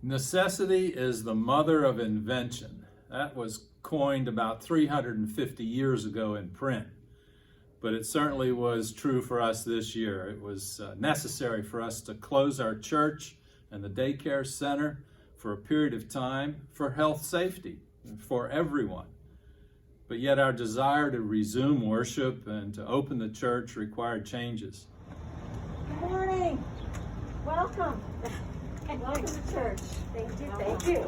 Necessity is the mother of invention. That was coined about 350 years ago in print, but it certainly was true for us this year. It was necessary for us to close our church and the daycare center for a period of time for health safety for everyone. But yet our desire to resume worship and to open the church required changes. Good morning. Welcome. Welcome to church. Thank you. Thank you.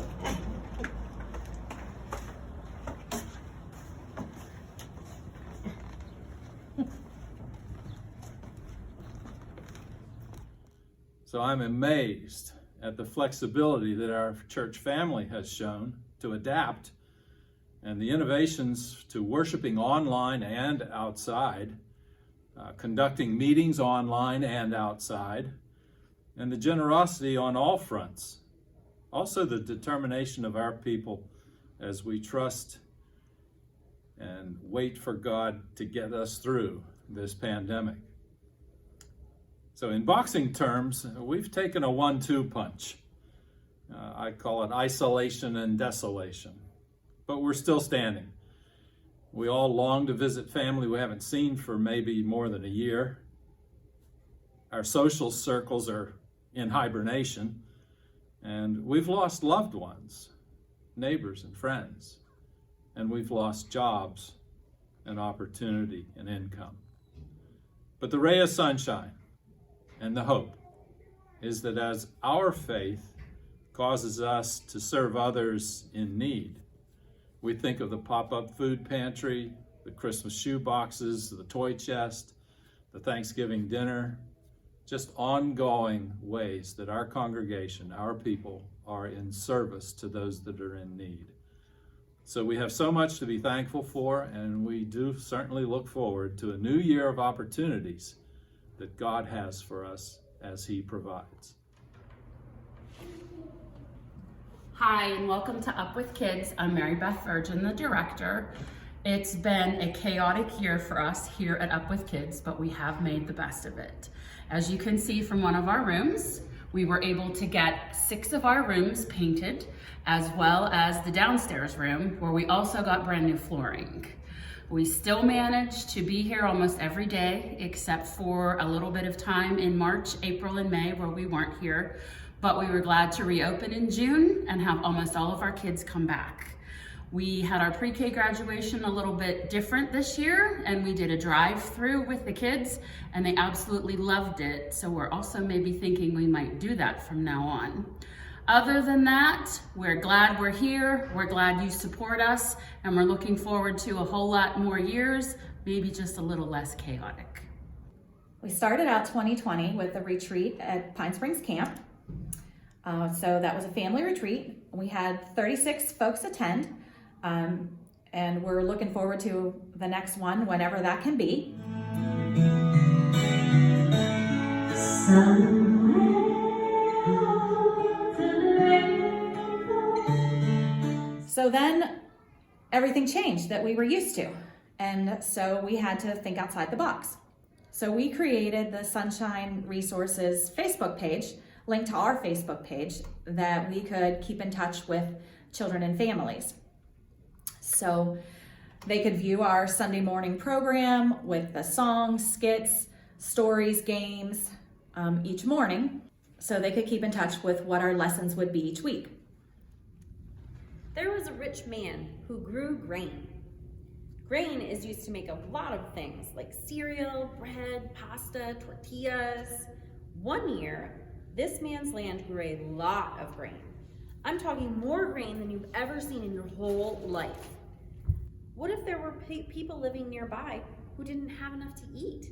So I'm amazed at the flexibility that our church family has shown to adapt, and the innovations to worshiping online and outside, conducting meetings online and outside, and the generosity on all fronts. Also the determination of our people as we trust and wait for God to get us through this pandemic. So in boxing terms, we've taken a 1-2 punch. I call it isolation and desolation. But we're still standing. We all long to visit family we haven't seen for maybe more than a year. Our social circles are in hibernation, and we've lost loved ones, neighbors and friends, and we've lost jobs and opportunity and income. But the ray of sunshine and the hope is that as our faith causes us to serve others in need, we think of the pop-up food pantry, the Christmas shoe boxes, the toy chest, the Thanksgiving dinner, just ongoing ways that our congregation, our people, are in service to those that are in need. So we have so much to be thankful for, and we do certainly look forward to a new year of opportunities that God has for us as He provides. Hi, and welcome to Up with Kids. I'm Mary Beth Virgin, the director. It's been a chaotic year for us here at Up with Kids, but we have made the best of it. As you can see from one of our rooms, we were able to get 6 of our rooms painted, as well as the downstairs room, where we also got brand new flooring. We still managed to be here almost every day, except for a little bit of time in March, April, and May where we weren't here. But we were glad to reopen in June and have almost all of our kids come back. We had our pre-K graduation a little bit different this year, and we did a drive-through with the kids, and they absolutely loved it. So we're also maybe thinking we might do that from now on. Other than that, we're glad we're here, we're glad you support us, and we're looking forward to a whole lot more years, maybe just a little less chaotic. We started out 2020 with a retreat at Pine Springs Camp. So that was a family retreat. We had 36 folks attend, and we're looking forward to the next one, whenever that can be. So then everything changed that we were used to. And so we had to think outside the box. So we created the Sunshine Resources Facebook page, linked to our Facebook page, that we could keep in touch with children and families. So they could view our Sunday morning program with the songs, skits, stories, games each morning, so they could keep in touch with what our lessons would be each week. There was a rich man who grew grain. Grain is used to make a lot of things like cereal, bread, pasta, tortillas. One year, this man's land grew a lot of grain. I'm talking more grain than you've ever seen in your whole life. What if there were people living nearby who didn't have enough to eat?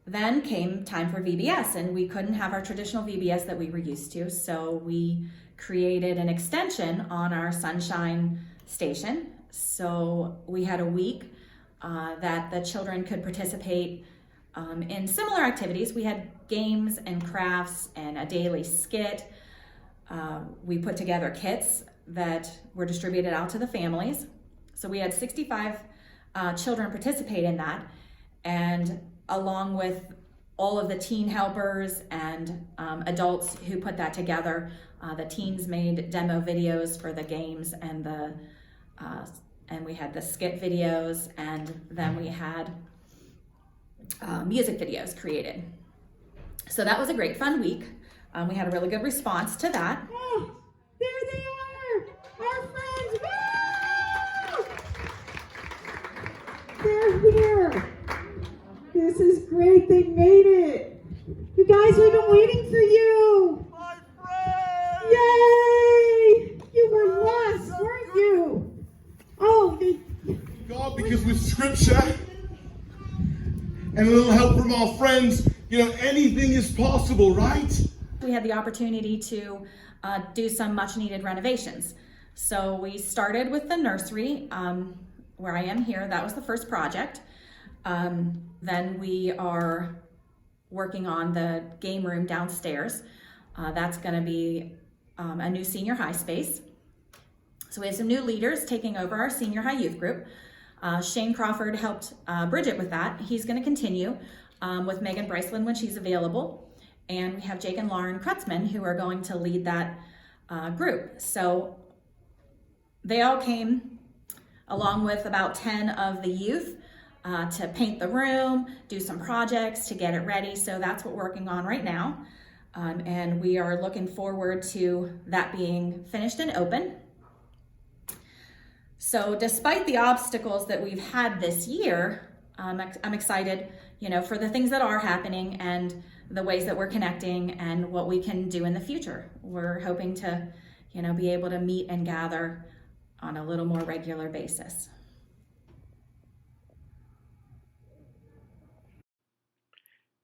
Then came time for VBS, and we couldn't have our traditional VBS that we were used to, so we created an extension on our Sunshine station. So we had a week that the children could participate in similar activities. We had games and crafts and a daily skit. We put together kits that were distributed out to the families. So we had 65 children participate in that, and along with all of the teen helpers and adults who put that together, The teens made demo videos for the games and we had the skit videos, and then we had music videos created. So that was a great fun week. We had a really good response to that. Oh, there they are, our friends. Woo! They're here. This is great. They made it. You guys, we've been waiting for you. My friend! Yay! You were lost, weren't you? Oh, God, because with scripture and a little help from our friends, anything is possible, right? We had the opportunity to do some much needed renovations. So we started with the nursery, where I am here. That was the first project. Then we are working on the game room downstairs. That's going to be a new senior high space. So we have some new leaders taking over our senior high youth group. Shane Crawford helped Bridget with that. He's going to continue with Megan Bryceland when she's available. And we have Jake and Lauren Krutzman who are going to lead that group. So they all came along with about 10 of the youth to paint the room, do some projects to get it ready. So that's what we're working on right now. And we are looking forward to that being finished and open. So despite the obstacles that we've had this year, I'm excited, for the things that are happening and the ways that we're connecting and what we can do in the future. We're hoping to, be able to meet and gather on a little more regular basis.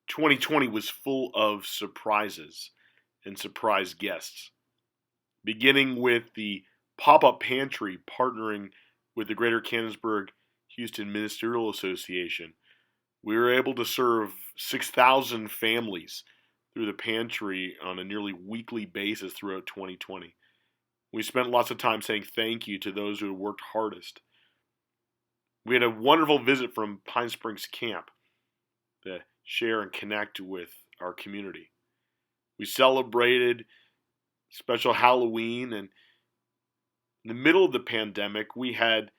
"2020 was full of surprises and surprise guests, beginning with the pop-up pantry partnering with the Greater Canonsburg Houston Ministerial Association. We were able to serve 6,000 families through the pantry on a nearly weekly basis throughout 2020. We spent lots of time saying thank you to those who had worked hardest. We had a wonderful visit from Pine Springs Camp to share and connect with our community. We celebrated special Halloween, and in the middle of the pandemic, we had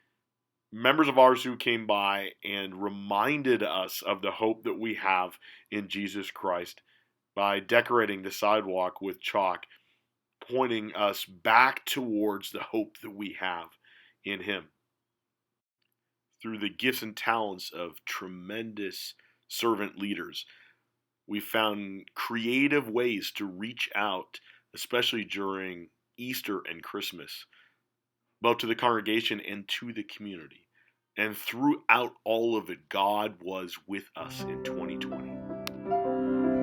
members of ours who came by and reminded us of the hope that we have in Jesus Christ by decorating the sidewalk with chalk, pointing us back towards the hope that we have in Him. Through the gifts and talents of tremendous servant leaders, we found creative ways to reach out, especially during Easter and Christmas, both to the congregation and to the community. And throughout all of it, God was with us in 2020.